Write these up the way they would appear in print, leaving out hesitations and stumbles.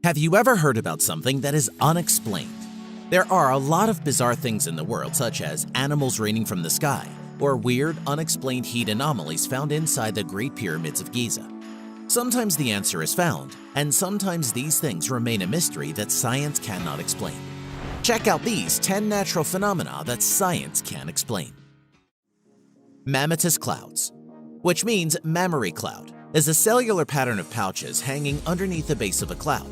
Have you ever heard about something that is unexplained? There are a lot of bizarre things in the world, such as animals raining from the sky, or weird, unexplained heat anomalies found inside the Great Pyramids of Giza. Sometimes the answer is found, and sometimes these things remain a mystery that science cannot explain. Check out these 10 natural phenomena that science can't explain. Mammatus clouds, which means mammary cloud, is a cellular pattern of pouches hanging underneath the base of a cloud.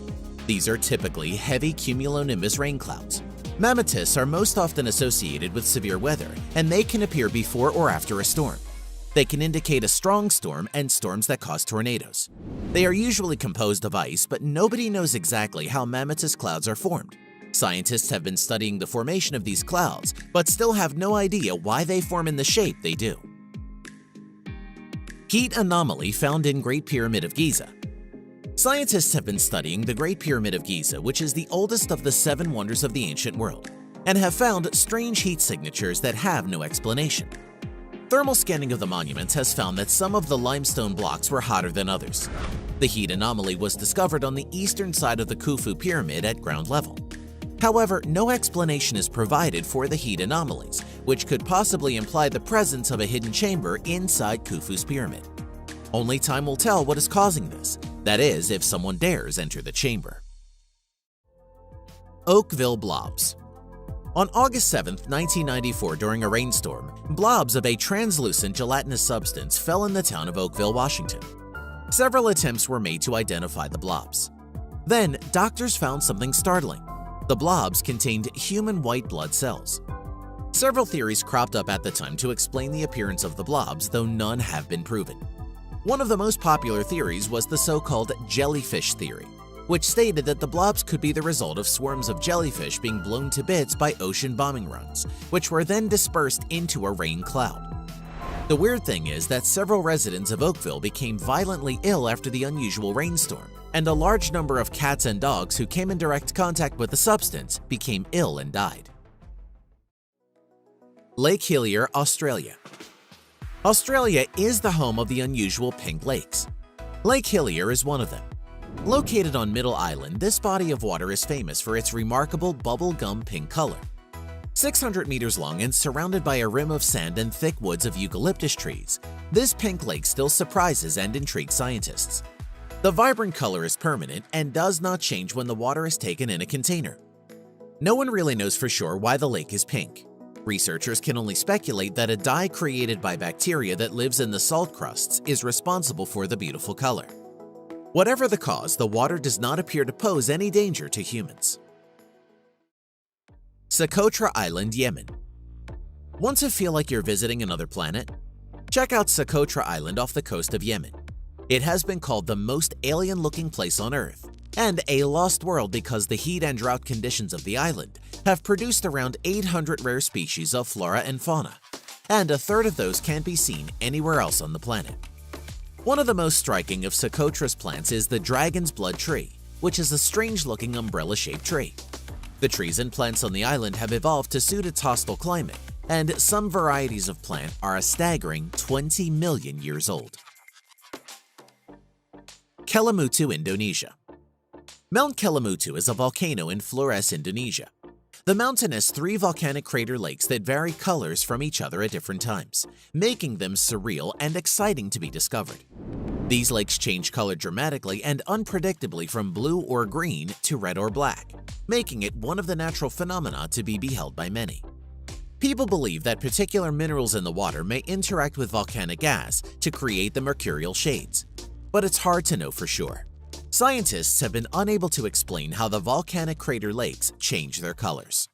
These are typically heavy cumulonimbus rain clouds. Mammatus are most often associated with severe weather, and they can appear before or after a storm. They can indicate a strong storm and storms that cause tornadoes. They are usually composed of ice, but nobody knows exactly how mammatus clouds are formed. Scientists have been studying the formation of these clouds, but still have no idea why they form in the shape they do. Heat anomaly found in Great Pyramid of Giza. Scientists have been studying the Great Pyramid of Giza, which is the oldest of the 7 wonders of the ancient world, and have found strange heat signatures that have no explanation. Thermal scanning of the monuments has found that some of the limestone blocks were hotter than others. The heat anomaly was discovered on the eastern side of the Khufu Pyramid at ground level. However, no explanation is provided for the heat anomalies, which could possibly imply the presence of a hidden chamber inside Khufu's pyramid. Only time will tell what is causing this, that is, if someone dares enter the chamber. Oakville blobs. On August 7, 1994, during a rainstorm, blobs of a translucent gelatinous substance fell in the town of Oakville, Washington. Several attempts were made to identify the blobs. Then, doctors found something startling. The blobs contained human white blood cells. Several theories cropped up at the time to explain the appearance of the blobs, though none have been proven. One of the most popular theories was the so-called jellyfish theory, which stated that the blobs could be the result of swarms of jellyfish being blown to bits by ocean bombing runs, which were then dispersed into a rain cloud. The weird thing is that several residents of Oakville became violently ill after the unusual rainstorm, and a large number of cats and dogs who came in direct contact with the substance became ill and died. Lake Hillier, Australia. Australia is the home of the unusual pink lakes. Lake Hillier is one of them. Located on Middle Island, this body of water is famous for its remarkable bubblegum pink color. 600 meters long and surrounded by a rim of sand and thick woods of eucalyptus trees, this pink lake still surprises and intrigues scientists. The vibrant color is permanent and does not change when the water is taken in a container. No one really knows for sure why the lake is pink. Researchers can only speculate that a dye created by bacteria that lives in the salt crusts is responsible for the beautiful color. Whatever the cause, the water does not appear to pose any danger to humans. Socotra Island, Yemen. Want to feel like you're visiting another planet? Check out Socotra Island off the coast of Yemen. It has been called the most alien-looking place on Earth, and a lost world because the heat and drought conditions of the island have produced around 800 rare species of flora and fauna, and a third of those can't be seen anywhere else on the planet. One of the most striking of Socotra's plants is the dragon's blood tree, which is a strange-looking umbrella-shaped tree. The trees and plants on the island have evolved to suit its hostile climate, and some varieties of plant are a staggering 20 million years old. Kelimutu, Indonesia. Mount Kelimutu is a volcano in Flores, Indonesia. The mountain has 3 volcanic crater lakes that vary colors from each other at different times, making them surreal and exciting to be discovered. These lakes change color dramatically and unpredictably from blue or green to red or black, making it one of the natural phenomena to be beheld by many. People believe that particular minerals in the water may interact with volcanic gas to create the mercurial shades, but it's hard to know for sure. Scientists have been unable to explain how the volcanic crater lakes change their colors.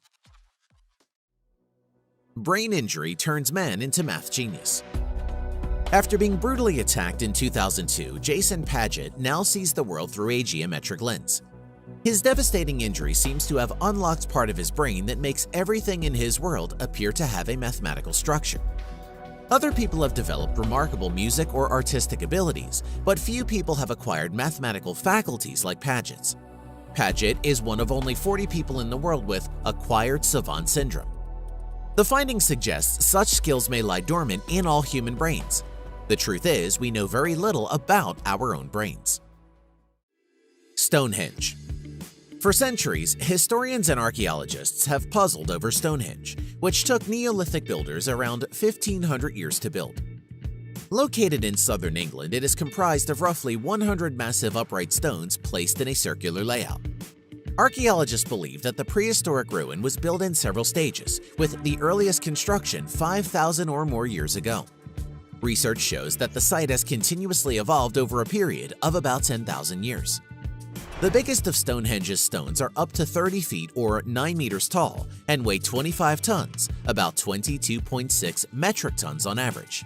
Brain injury turns man into math genius. After being brutally attacked in 2002, Jason Paget now sees the world through a geometric lens. His devastating injury seems to have unlocked part of his brain that makes everything in his world appear to have a mathematical structure. Other people have developed remarkable music or artistic abilities, but few people have acquired mathematical faculties like Paget's. Paget is one of only 40 people in the world with acquired savant syndrome. The findings suggest such skills may lie dormant in all human brains. The truth is, we know very little about our own brains. Stonehenge. For centuries, historians and archaeologists have puzzled over Stonehenge, which took Neolithic builders around 1,500 years to build. Located in southern England, it is comprised of roughly 100 massive upright stones placed in a circular layout. Archaeologists believe that the prehistoric ruin was built in several stages, with the earliest construction 5,000 or more years ago. Research shows that the site has continuously evolved over a period of about 10,000 years. The biggest of Stonehenge's stones are up to 30 feet or 9 meters tall and weigh 25 tons, about 22.6 metric tons on average.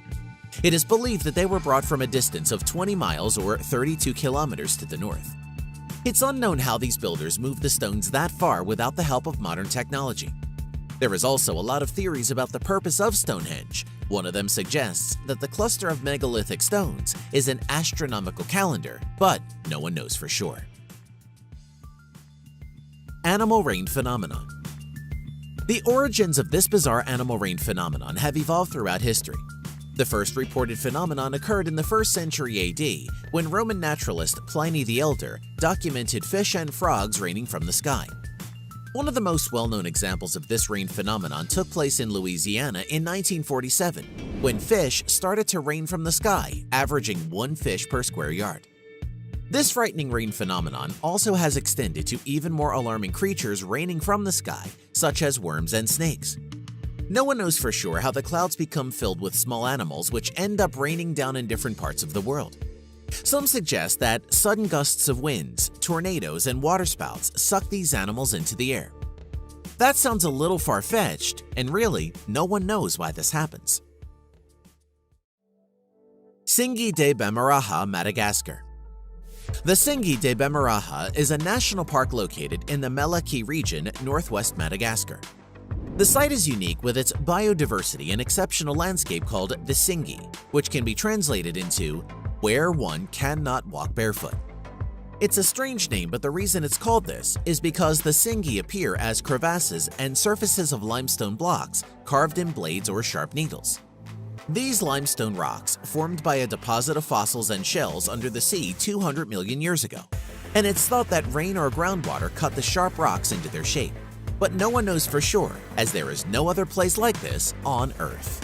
It is believed that they were brought from a distance of 20 miles or 32 kilometers to the north. It's unknown how these builders moved the stones that far without the help of modern technology. There is also a lot of theories about the purpose of Stonehenge. One of them suggests that the cluster of megalithic stones is an astronomical calendar, but no one knows for sure. Animal rain phenomenon. The origins of this bizarre animal rain phenomenon have evolved throughout history. The first reported phenomenon occurred in the 1st century AD when Roman naturalist Pliny the Elder documented fish and frogs raining from the sky. One of the most well-known examples of this rain phenomenon took place in Louisiana in 1947, when fish started to rain from the sky, averaging 1 fish per square yard. This frightening rain phenomenon also has extended to even more alarming creatures raining from the sky, such as worms and snakes. No one knows for sure how the clouds become filled with small animals which end up raining down in different parts of the world. Some suggest that sudden gusts of winds, tornadoes, and waterspouts suck these animals into the air. That sounds a little far-fetched, and really, no one knows why this happens. Tsingy de Bemaraha, Madagascar. The Tsingy de Bemaraha is a national park located in the Melaky region, northwest Madagascar. The site is unique with its biodiversity and exceptional landscape called the Tsingy, which can be translated into where one cannot walk barefoot. It's a strange name, but the reason it's called this is because the Tsingy appear as crevasses and surfaces of limestone blocks carved in blades or sharp needles. These limestone rocks formed by a deposit of fossils and shells under the sea 200 million years ago, and it's thought that rain or groundwater cut the sharp rocks into their shape. But no one knows for sure, as there is no other place like this on Earth.